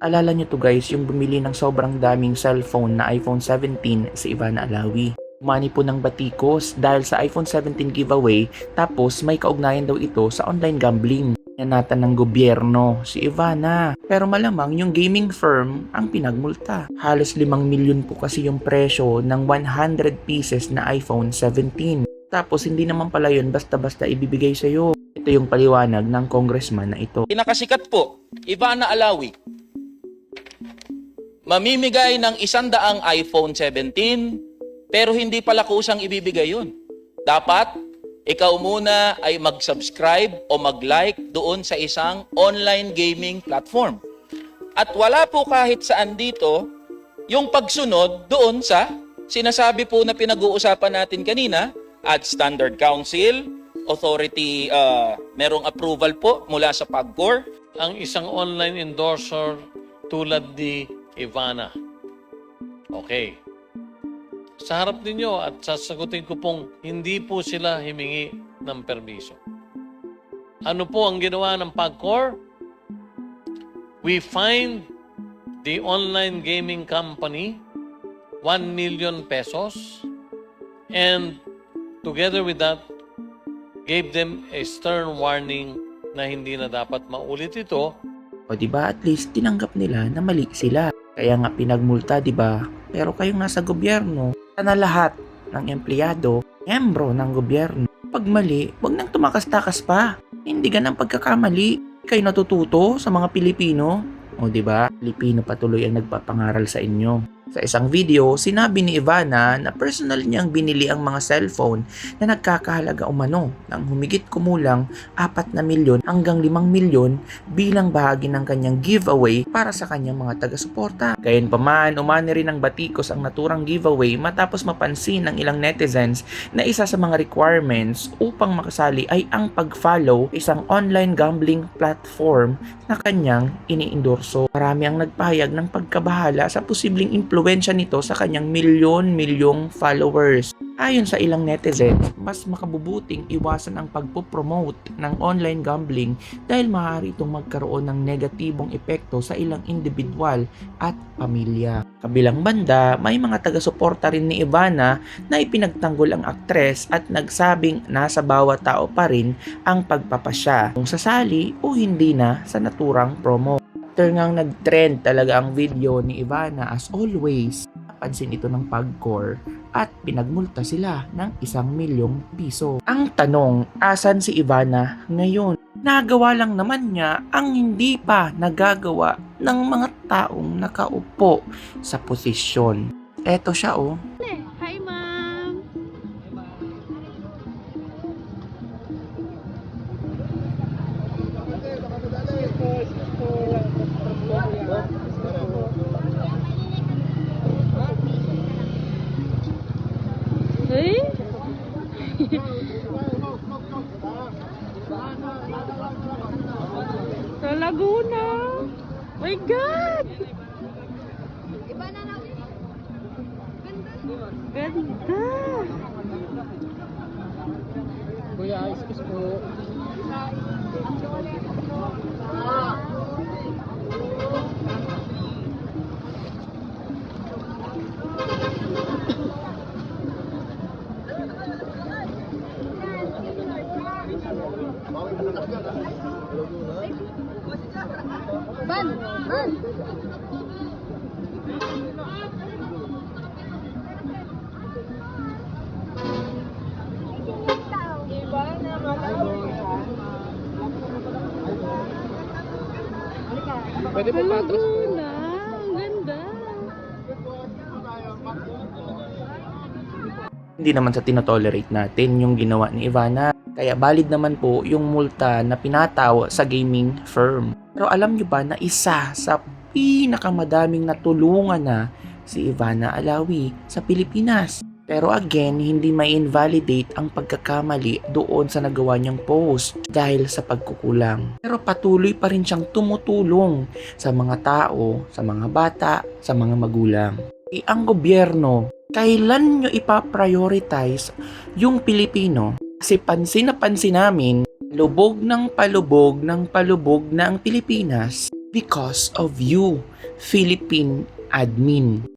Alala nyo to guys, yung bumili ng sobrang daming cellphone na iPhone 17 si Ivana Alawi. Umani po ng batikos dahil sa iPhone 17 giveaway, tapos may kaugnayan daw ito sa online gambling. Yanatan ng gobyerno si Ivana. Pero malamang yung gaming firm ang pinagmulta. Halos 5 milyon po kasi yung presyo ng 100 pieces na iPhone 17. Tapos hindi naman pala yun basta-basta ibibigay sa'yo. Ito yung paliwanag ng congressman na ito. Pinakasikat po, Ivana Alawi, mamimigay ng 100 iPhone 17, pero hindi pala kusang ibibigay yun. Dapat, ikaw muna ay mag-subscribe o mag-like doon sa isang online gaming platform. At wala po kahit saan dito yung pagsunod doon sa sinasabi po na pinag-uusapan natin kanina at Standard Council, authority, merong approval po mula sa PAGCOR. Ang isang online endorser tulad ni Ivana. Okay. Sa harap ninyo at sasagutin ko pong hindi po sila himingi ng permiso. Ano po ang ginawa ng PAGCOR? We fined the online gaming company 1 million pesos and together with that, gave them a stern warning na hindi na dapat maulit ito. O diba at least tinanggap nila na mali sila. Kaya nga pinagmulta diba? Pero kayong nasa gobyerno, sana lahat ng empleyado, miyembro ng gobyerno. Pag mali, wag nang tumakas-takas pa. Hindi ganang pagkakamali. Kayo natututo sa mga Pilipino. O diba? Pilipino patuloy ang nagpapangaral sa inyo. Sa isang video, sinabi ni Ivana na personal niyang binili ang mga cellphone na nagkakahalaga umano ng humigit kumulang 4 na milyon hanggang 5 milyon bilang bahagi ng kanyang giveaway para sa kanyang mga taga-suporta. Gayunpaman, umani rin ng batikos ang naturang giveaway matapos mapansin ng ilang netizens na isa sa mga requirements upang makasali ay ang pag-follow isang online gambling platform na kanyang iniendorso. Marami ang nagpahayag ng pagkabahala sa posibleng impluwensya nito sa kanyang milyon-milyong followers. Ayon sa ilang netizens, mas makabubuting iwasan ang pagpopromote ng online gambling dahil maaari itong magkaroon ng negatibong epekto sa ilang individual at pamilya. Kabilang banda, may mga taga-suporta rin ni Ivana na ipinagtanggol ang aktres at nagsabing nasa bawat tao pa rin ang pagpapasya kung sasali o hindi na sa naturang promo. After ngang nag-trend talaga ang video ni Ivana as always, napansin ito ng PAGCOR at pinagmulta sila ng 1 milyong piso. Ang tanong, asan si Ivana ngayon? Nagawa lang naman niya ang hindi pa nagagawa ng mga taong nakaupo sa posisyon. Eto siya oh. Hi, ma'am. Hey? Sa Laguna. My God! Ganda! Kuya, excuse po. Ban! Ban! Pwede po patros po. Laguna! Ang ganda! Hindi naman sa tinotolerate natin yung ginawa ni Ivana. Kaya valid naman po yung multa na pinataw sa gaming firm. Pero alam nyo ba na isa sa pinakamadaming natulungan na si Ivana Alawi sa Pilipinas? Pero again, hindi may invalidate ang pagkakamali doon sa nagawa niyang post dahil sa pagkukulang. Pero patuloy pa rin siyang tumutulong sa mga tao, sa mga bata, sa mga magulang. Ang gobyerno, kailan nyo ipaprioritize yung Pilipino? Kasi pansin na pansin namin, palubog ng palubog na ang Pilipinas Because of you, Philippine admin.